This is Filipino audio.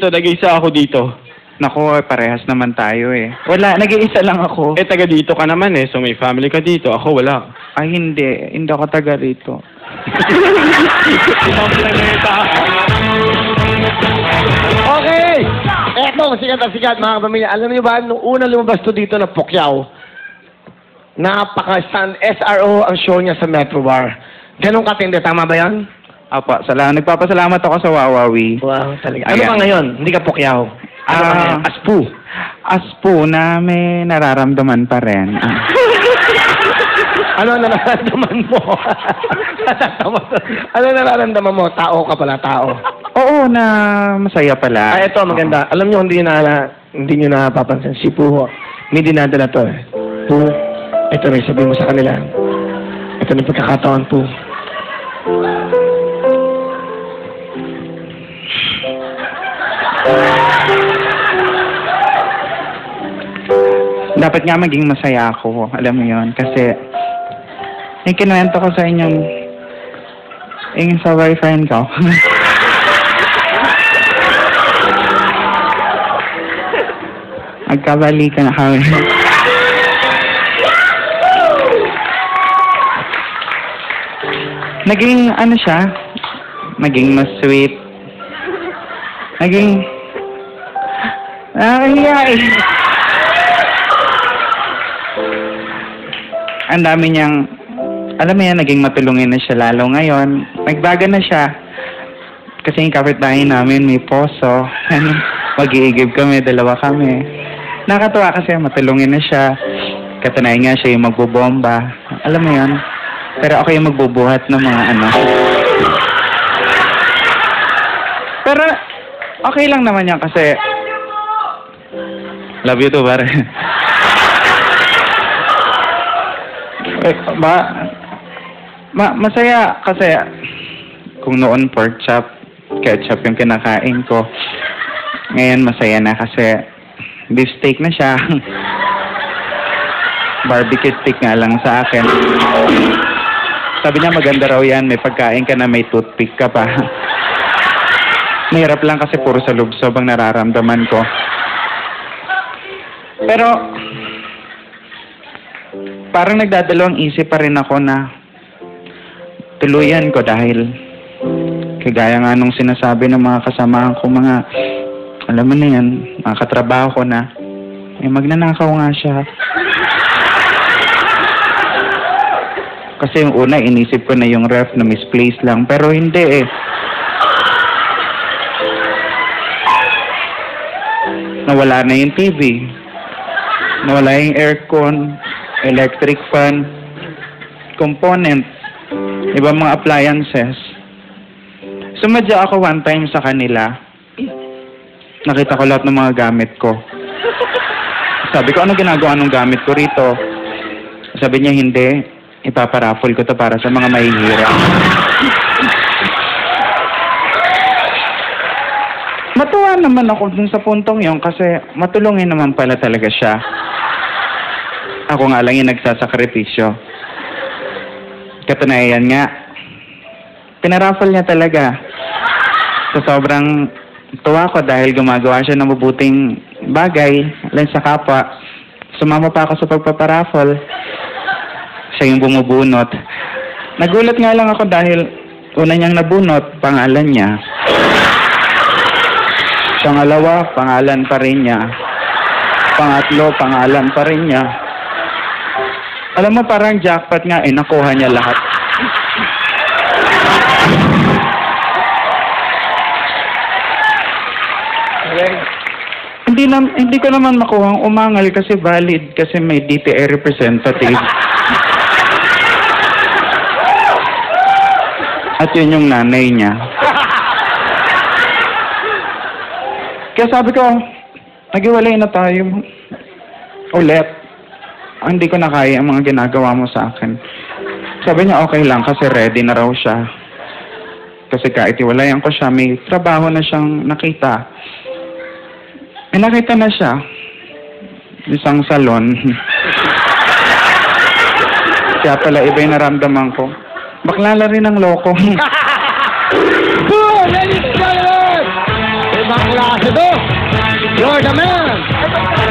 dito, nag-iisa ako dito. Naku, parehas naman tayo eh. Wala, nag-iisa lang ako. Eh, taga dito ka naman eh, so may family ka dito. Ako wala. Ay, hindi. Hindi ako taga rito. Ibang planeta. Okay! Eto, sikat na sikat mga kapamilya. Alam niyo ba, nung una lumabas to dito na Pukyaw, napaka-stand SRO ang show niya sa Metro Bar. Ganun katindi, tama ba yan? Apo, nagpapasalamat ako sa Wawawi. Wow, talaga. Ano Ayan. ba ngayon? Hindi ka Pukyaw. Ano ba ngayon? Aspu. Aspo na may nararamdaman pa rin. Ano nararamdaman mo? Ano nararamdaman mo? Tao ka pala, tao. Oo, na masaya pala. Ito, maganda. Alam niyo, hindi niyo napapansin. Si Puho, may dinadala to eh. Puho, ito rin, sabihin mo sa kanila. Ito na pagkakataon, Puho. Dapat nga maging masaya ako. Alam mo yon, kasi yung kinuwento ko sa inyong yung sa boyfriend ko. Magkabalikan na kami. Naging ano siya, naging mas sweet. Naging nakakahiya eh. Ang dami niyang, alam mo yan, naging matulungin na siya lalo ngayon. Nagbaga na siya. Kasi yung kapitbahay namin may poso. Mag-iigib kami, dalawa kami. Nakakatuwa kasi matulungin na siya. Katunayan nga siya yung magbobomba. Alam mo yan. Pero ako yung magbubuhat ng mga ano. Pero okay lang naman yan kasi love you too, pare. Masaya kasi kung noon pork chop, ketchup yung kinakain ko. Ngayon masaya na kasi beef steak na siya. Barbecue steak nga lang sa akin. Sabi niya maganda raw yan, may pagkain ka na may toothpick ka pa. Mahirap lang kasi puro sa lubsob ang nararamdaman ko. Pero parang nagdadalawang isip pa rin ako na tuluyan ko dahil kagaya nga nung sinasabi ng mga kasamahan ko, mga alam mo na yan, mga katrabaho ko na magnanakaw nga siya. Kasi yung una, inisip ko na yung ref na misplaced lang. Pero hindi eh. Nawala na yung TV. Nawala yung aircon, electric fan, components, ibang mga appliances. Sumadya ako one time sa kanila. Nakita ko lahat ng mga gamit ko. Sabi ko, ano ginagawa ng gamit ko rito? Sabi niya, hindi. Ipaparaffle ko to para sa mga mahihirap. Matuwa naman ako dun sa puntong yon kasi matulungin naman pala talaga siya. Ako nga lang yung nagsasakripisyo. Katunayan nga, pinaraffle niya talaga. So sobrang tuwa ko dahil gumagawa siya ng mabuting bagay lang sa kapwa. Sumama pa ako sa pagpaparaffle. Siya yung bumubunot. Nagulat nga lang ako dahil una niyang nabunot, pangalan niya. Pangalawa, pangalan pa rin niya. Pangatlo, pangalan pa rin niya. Alam mo, parang jackpot nga eh, nakuha niya lahat. Hindi ko naman makuha ang umangal kasi valid kasi may DTI representative. At yun yung nanay niya. Kaya sabi ko, naghiwalay na tayo. Ulit. Hindi ko na kaya ang mga ginagawa mo sa akin. Sabi niya, okay lang kasi ready na raw siya. Kasi kahit iwalayan ko siya, may trabaho na siyang nakita. May nakita na siya. Isang salon. Kaya pala iba yung naramdaman ko. Baklala rin ang loko. Boom! Ladies and gentlemen! May bakla Ambassador, you're the man!